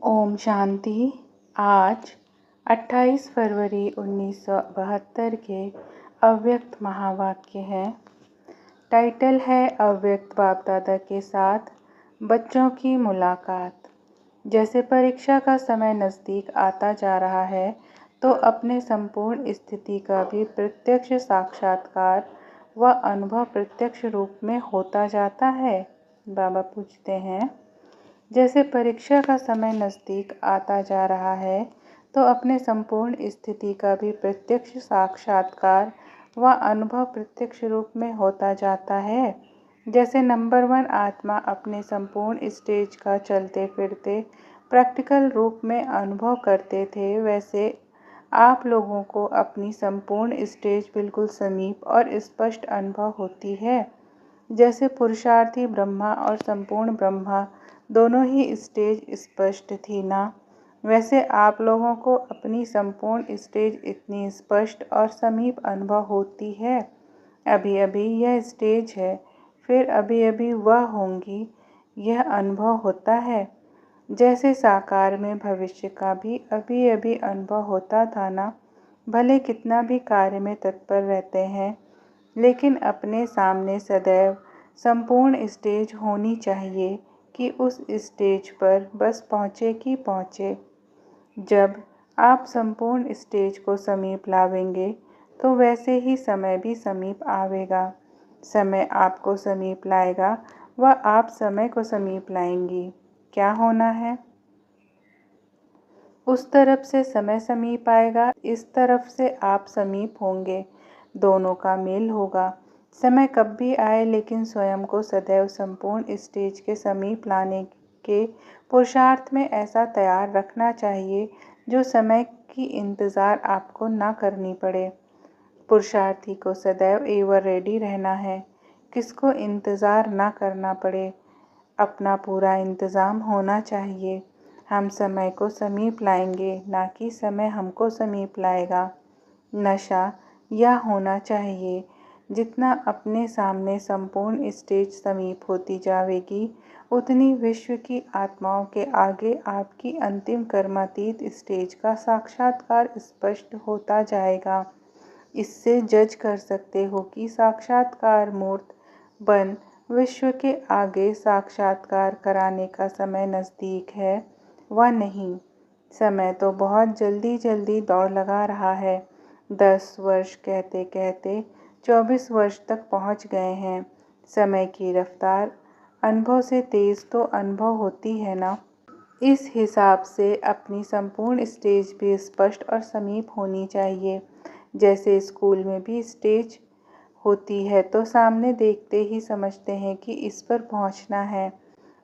ओम शांति। आज 28 फरवरी 1972 के अव्यक्त महावाक्य है। टाइटल है अव्यक्त बाप दादा के साथ बच्चों की मुलाकात। जैसे परीक्षा का समय नज़दीक आता जा रहा है तो अपने संपूर्ण स्थिति का भी प्रत्यक्ष साक्षात्कार व अनुभव प्रत्यक्ष रूप में होता जाता है। बाबा पूछते हैं, जैसे परीक्षा का समय नज़दीक आता जा रहा है तो अपने संपूर्ण स्थिति का भी प्रत्यक्ष साक्षात्कार व अनुभव प्रत्यक्ष रूप में होता जाता है। जैसे नंबर 1 आत्मा अपने संपूर्ण स्टेज का चलते फिरते प्रैक्टिकल रूप में अनुभव करते थे, वैसे आप लोगों को अपनी संपूर्ण स्टेज बिल्कुल समीप और स्पष्ट अनुभव होती है। जैसे पुरुषार्थी ब्रह्मा और संपूर्ण ब्रह्मा दोनों ही स्टेज स्पष्ट थी ना, वैसे आप लोगों को अपनी संपूर्ण स्टेज इतनी स्पष्ट और समीप अनुभव होती है। अभी अभी यह स्टेज है, फिर अभी अभी वह होंगी, यह अनुभव होता है। जैसे साकार में भविष्य का भी अभी अभी अनुभव होता था ना, भले कितना भी कार्य में तत्पर रहते हैं, लेकिन अपने सामने सदैव संपूर्ण स्टेज होनी चाहिए कि उस स्टेज पर बस पहुँचे कि पहुँचे। जब आप संपूर्ण स्टेज को समीप लावेंगे तो वैसे ही समय भी समीप आवेगा। समय आपको समीप लाएगा व आप समय को समीप लाएंगी। क्या होना है? उस तरफ से समय समीप आएगा, इस तरफ से आप समीप होंगे, दोनों का मेल होगा। समय कब भी आए, लेकिन स्वयं को सदैव संपूर्ण स्टेज के समीप लाने के पुरुषार्थ में ऐसा तैयार रखना चाहिए जो समय की इंतज़ार आपको ना करनी पड़े। पुरुषार्थी को सदैव एवर रेडी रहना है, किसको इंतज़ार ना करना पड़े। अपना पूरा इंतज़ाम होना चाहिए। हम समय को समीप लाएंगे, ना कि समय हमको समीप लाएगा। नशा यह होना चाहिए, जितना अपने सामने संपूर्ण स्टेज समीप होती जाएगी, उतनी विश्व की आत्माओं के आगे आपकी अंतिम कर्मातीत स्टेज का साक्षात्कार स्पष्ट होता जाएगा। इससे जज कर सकते हो कि साक्षात्कार मूर्त बन विश्व के आगे साक्षात्कार कराने का समय नज़दीक है व नहीं। समय तो बहुत जल्दी जल्दी दौड़ लगा रहा है। 10 वर्ष कहते कहते 24 वर्ष तक पहुंच गए हैं। समय की रफ्तार अनुभव से तेज़ तो अनुभव होती है ना। इस हिसाब से अपनी संपूर्ण स्टेज भी स्पष्ट और समीप होनी चाहिए। जैसे स्कूल में भी स्टेज होती है तो सामने देखते ही समझते हैं कि इस पर पहुंचना है।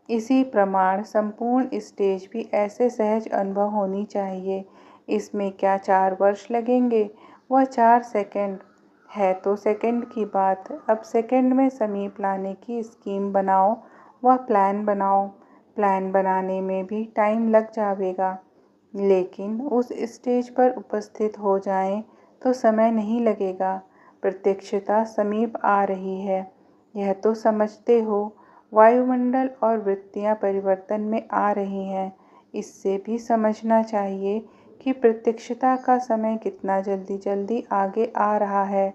इसी प्रमाण संपूर्ण स्टेज भी ऐसे सहज अनुभव होनी चाहिए। इसमें क्या 4 वर्ष लगेंगे, वह 4 सेकंड है तो सेकंड की बात। अब सेकंड में समीप लाने की स्कीम बनाओ व प्लान बनाओ। प्लान बनाने में भी टाइम लग जाएगा, लेकिन उस स्टेज पर उपस्थित हो जाएं तो समय नहीं लगेगा। प्रत्यक्षता समीप आ रही है, यह तो समझते हो। वायुमंडल और वृत्तियाँ परिवर्तन में आ रही हैं। इससे भी समझना चाहिए कि प्रत्यक्षता का समय कितना जल्दी जल्दी आगे आ रहा है।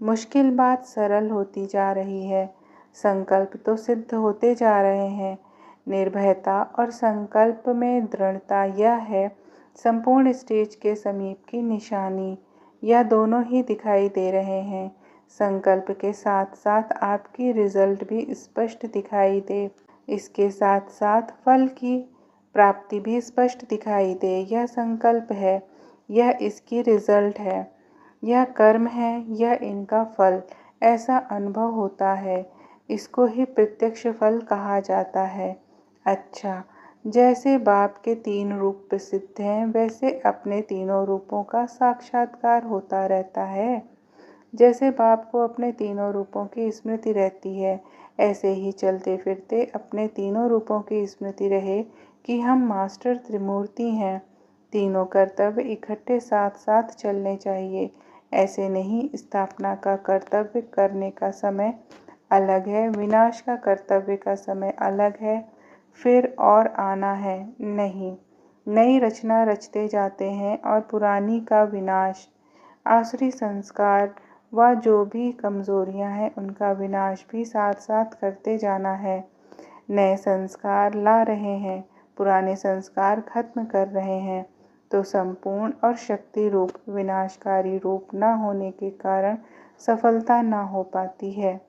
मुश्किल बात सरल होती जा रही है। संकल्प तो सिद्ध होते जा रहे हैं। निर्भयता और संकल्प में दृढ़ता यह है संपूर्ण स्टेज के समीप की निशानी। यह दोनों ही दिखाई दे रहे हैं। संकल्प के साथ साथ आपकी रिजल्ट भी स्पष्ट दिखाई दे। इसके साथ साथ फल की प्राप्ति भी स्पष्ट दिखाई दे। यह संकल्प है, यह इसकी रिजल्ट है, यह कर्म है, यह इनका फल। ऐसा अनुभव होता है। इसको ही प्रत्यक्ष फल कहा जाता है। अच्छा, जैसे बाप के 3 रूप प्रसिद्ध हैं, वैसे अपने तीनों रूपों का साक्षात्कार होता रहता है। जैसे बाप को अपने तीनों रूपों की स्मृति रहती है, ऐसे ही चलते फिरते अपने तीनों रूपों की स्मृति रहे कि हम मास्टर त्रिमूर्ति हैं। तीनों कर्तव्य इकट्ठे साथ साथ चलने चाहिए। ऐसे नहीं, स्थापना का कर्तव्य करने का समय अलग है, विनाश का कर्तव्य का समय अलग है, फिर और आना है, नहीं। नई रचना रचते जाते हैं और पुरानी का विनाश। आसुरी संस्कार व जो भी कमजोरियां हैं उनका विनाश भी साथ साथ करते जाना है। नए संस्कार ला रहे हैं, पुराने संस्कार खत्म कर रहे हैं, तो संपूर्ण और शक्ति रूप विनाशकारी रूप न होने के कारण सफलता न हो पाती है।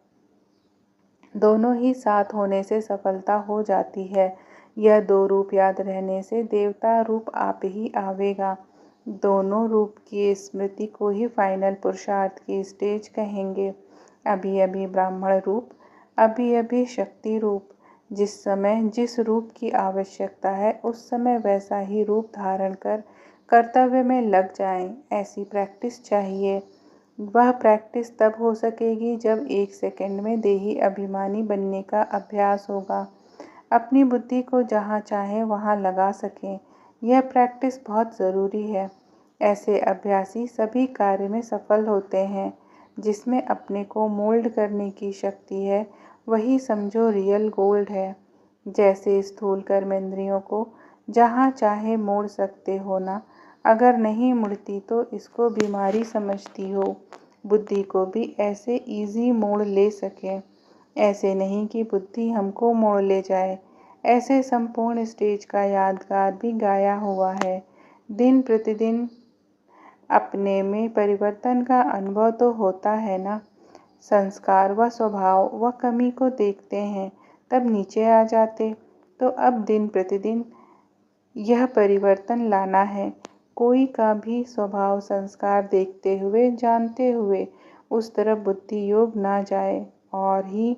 दोनों ही साथ होने से सफलता हो जाती है। यह दो रूप याद रहने से देवता रूप आप ही आवेगा। दोनों रूप की स्मृति को ही फाइनल पुरुषार्थ की स्टेज कहेंगे। अभी अभी ब्राह्मण रूप, अभी अभी शक्ति रूप। जिस समय जिस रूप की आवश्यकता है उस समय वैसा ही रूप धारण कर कर्तव्य में लग जाएं। ऐसी प्रैक्टिस चाहिए। वह प्रैक्टिस तब हो सकेगी जब 1 सेकंड में देही अभिमानी बनने का अभ्यास होगा, अपनी बुद्धि को जहाँ चाहे वहाँ लगा सकें। यह प्रैक्टिस बहुत ज़रूरी है। ऐसे अभ्यासी सभी कार्य में सफल होते हैं। जिसमें अपने को मोल्ड करने की शक्ति है वही समझो रियल गोल्ड है। जैसे स्थूल कर्मेंद्रियों को जहाँ चाहे मोड़ सकते हो ना, अगर नहीं मुड़ती तो इसको बीमारी समझती हो। बुद्धि को भी ऐसे इजी मोड़ ले सके, ऐसे नहीं कि बुद्धि हमको मोड़ ले जाए। ऐसे संपूर्ण स्टेज का यादगार भी गाया हुआ है। दिन प्रतिदिन अपने में परिवर्तन का अनुभव तो होता है ना। संस्कार व स्वभाव व कमी को देखते हैं तब नीचे आ जाते। तो अब दिन प्रतिदिन यह परिवर्तन लाना है। कोई का भी स्वभाव संस्कार देखते हुए जानते हुए उस तरफ बुद्धि योग ना जाए और ही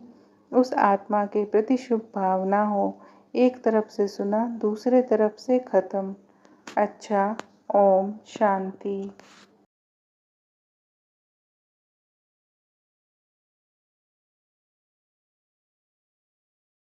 उस आत्मा के प्रति शुभ भावना हो। एक तरफ से सुना दूसरे तरफ से खत्म। अच्छा, ओम शांति।